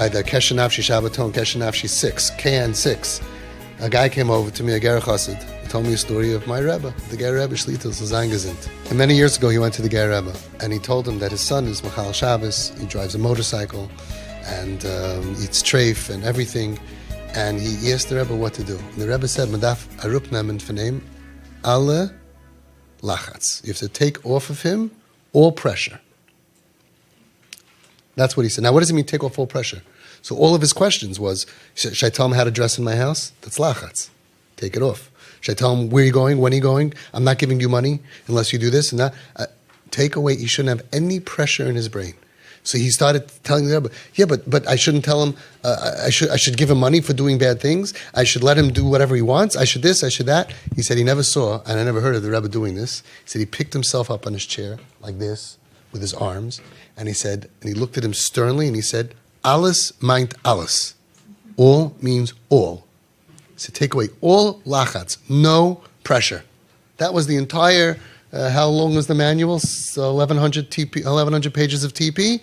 by the Kesher Nafshi Shabbaton, Kesher Nafshi 6, KN6. A guy came over to me, a Gerrer Chassid. He told me a story of my Rebbe, the Gerrer Rebbe, shlyt Zangezint. And many years ago, he went to the Gerrer Rebbe, and he told him that his son is Machal Shabbos, he drives a motorcycle, and eats treif and everything. And he asked the Rebbe what to do. And the Rebbe said, Madaf arup nemen f'neim alle lachatz. You have to take off of him all pressure. That's what he said. Now, what does it mean, take off all pressure? So all of his questions was, should I tell him how to dress in my house? That's lachatz. Take it off. Should I tell him where you're going, when you're going? I'm not giving you money unless you do this and that. Take away, he shouldn't have any pressure in his brain. So he started telling the Rebbe, yeah, but I shouldn't tell him, I should give him money for doing bad things. I should let him do whatever he wants. I should this, I should that. He said he never saw, and I never heard of the Rebbe doing this. He said he picked himself up on his chair like this with his arms, and he said, and he looked at him sternly, and he said, alles meint alles. All means all. He said, take away all lachatz, no pressure. That was the entire, how long was the manual? So 1,100 pages of TP.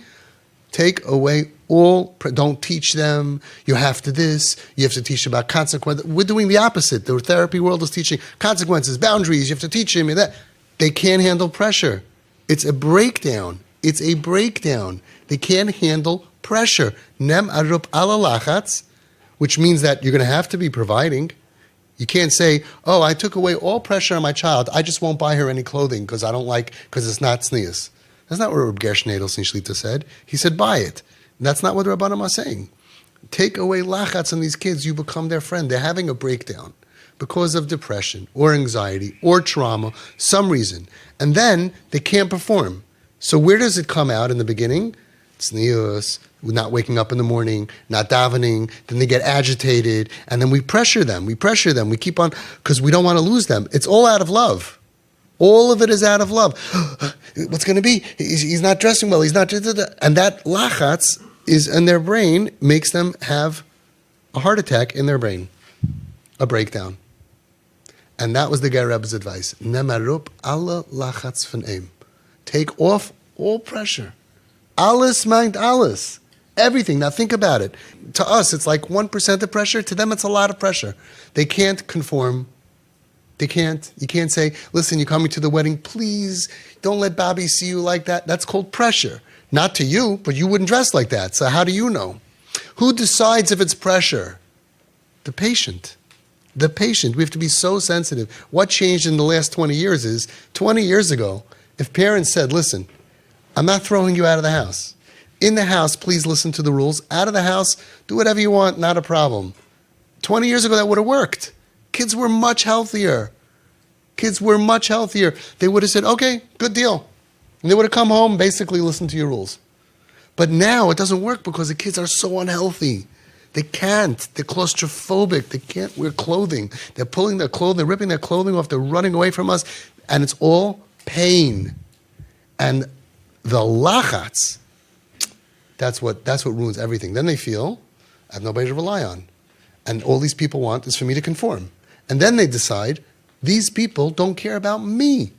Take away all, don't teach them, you have to this, you have to teach about consequences. We're doing the opposite. The therapy world is teaching consequences, boundaries, you have to teach them that. They can't handle pressure. It's a breakdown. It's a breakdown. They can't handle pressure. Nem arup ala lachatz, which means that you're going to have to be providing. You can't say, oh, I took away all pressure on my child. I just won't buy her any clothing because it's not tznius. That's not what Reb Gershon Edelstein Shlita said. He said, buy it. And that's not what the Rabbanim are saying. Take away lachatz on these kids, you become their friend. They're having a breakdown because of depression or anxiety or trauma, some reason. And then they can't perform. So where does it come out in the beginning? Tznius, not waking up in the morning, not davening, then they get agitated, and then we pressure them, we keep on, because we don't want to lose them. It's all out of love. All of it is out of love. What's going to be? He's not dressing well, he's not, and that lachatz is in their brain, makes them have a heart attack in their brain, a breakdown. And that was the Gerrer Rebbe's advice. Nemarup alla lachatz f'neim. Take off all pressure. Alles meint alles. Everything. Now think about it. To us, it's like 1% of pressure. To them, it's a lot of pressure. They can't conform. You can't say, listen, you're coming to the wedding, please don't let Bobby see you like that. That's called pressure. Not to you, but you wouldn't dress like that. So how do you know? Who decides if it's pressure? The patient. The patient. We have to be so sensitive. What changed in the last 20 years is, 20 years ago, if parents said, listen, I'm not throwing you out of the house. In the house, please listen to the rules. Out of the house, do whatever you want, not a problem. 20 years ago, that would have worked. Kids were much healthier. They would have said, okay, good deal. And they would have come home, basically listen to your rules. But now it doesn't work because the kids are so unhealthy. They can't. They're claustrophobic. They can't wear clothing. They're pulling their clothing, they're ripping their clothing off, they're running away from us. And it's all pain. And the lachatz, that's what ruins everything. Then they feel, I have nobody to rely on. And all these people want is for me to conform. And then they decide, these people don't care about me.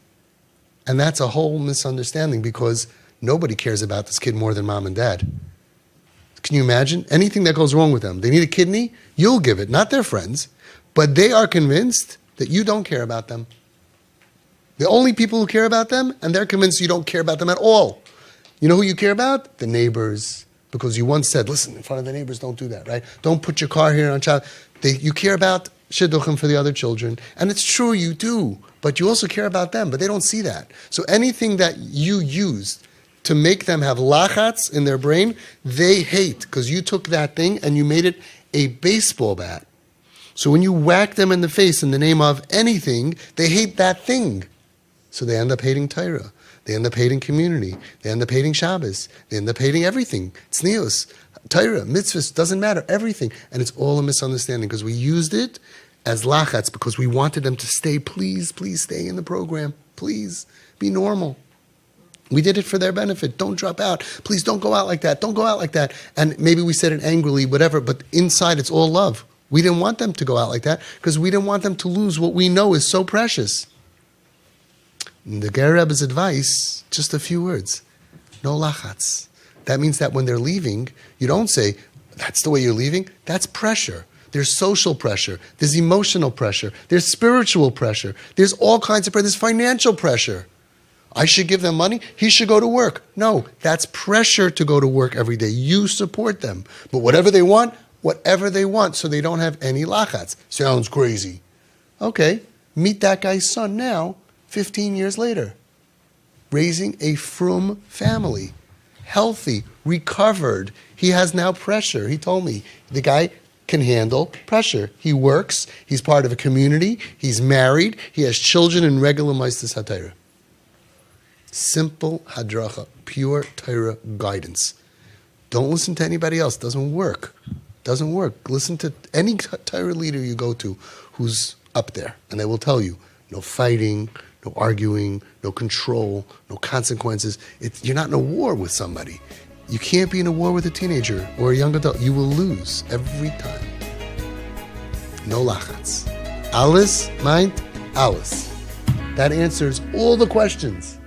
And that's a whole misunderstanding because nobody cares about this kid more than mom and dad. Can you imagine? Anything that goes wrong with them. They need a kidney, you'll give it, not their friends. But they are convinced that you don't care about them. The only people who care about them, and they're convinced you don't care about them at all. You know who you care about? The neighbors. Because you once said, listen, in front of the neighbors, don't do that, right? Don't put your car here on child. You care about shidduchim for the other children. And it's true, you do. But you also care about them, but they don't see that. So anything that you used to make them have lachatz in their brain, they hate. Because you took that thing and you made it a baseball bat. So when you whack them in the face in the name of anything, they hate that thing. So they end up hating Torah. They end up hating community. They end up hating Shabbos. They end up hating everything. Tznius, Torah, mitzvahs, doesn't matter, everything. And it's all a misunderstanding because we used it as lachatz because we wanted them to stay, please stay in the program. Please, be normal. We did it for their benefit. Don't drop out. Please don't go out like that. Don't go out like that. And maybe we said it angrily, whatever, but inside it's all love. We didn't want them to go out like that because we didn't want them to lose what we know is so precious. And the Gerrer Rebbe's advice, just a few words. No lachatz. That means that when they're leaving, you don't say, That's the way you're leaving? That's pressure. There's social pressure. There's emotional pressure. There's spiritual pressure. There's all kinds of pressure. There's financial pressure. I should give them money. He should go to work. No, that's pressure to go to work every day. You support them. But whatever they want, so they don't have any lachats. Sounds crazy. Okay, meet that guy's son now, 15 years later. Raising a frum family. Healthy, recovered. He has now pressure. He told me the guy can handle pressure. He works. He's part of a community. He's married. He has children in regular Maaseh HaTorah. Simple hadracha, pure Torah guidance. Don't listen to anybody else. Doesn't work. Doesn't work. Listen to any Torah leader you go to who's up there, and they will tell you, no fighting, no arguing, no control, no consequences. You're not in a war with somebody. You can't be in a war with a teenager or a young adult. You will lose every time. No lachats. Alles meint alles. That answers all the questions.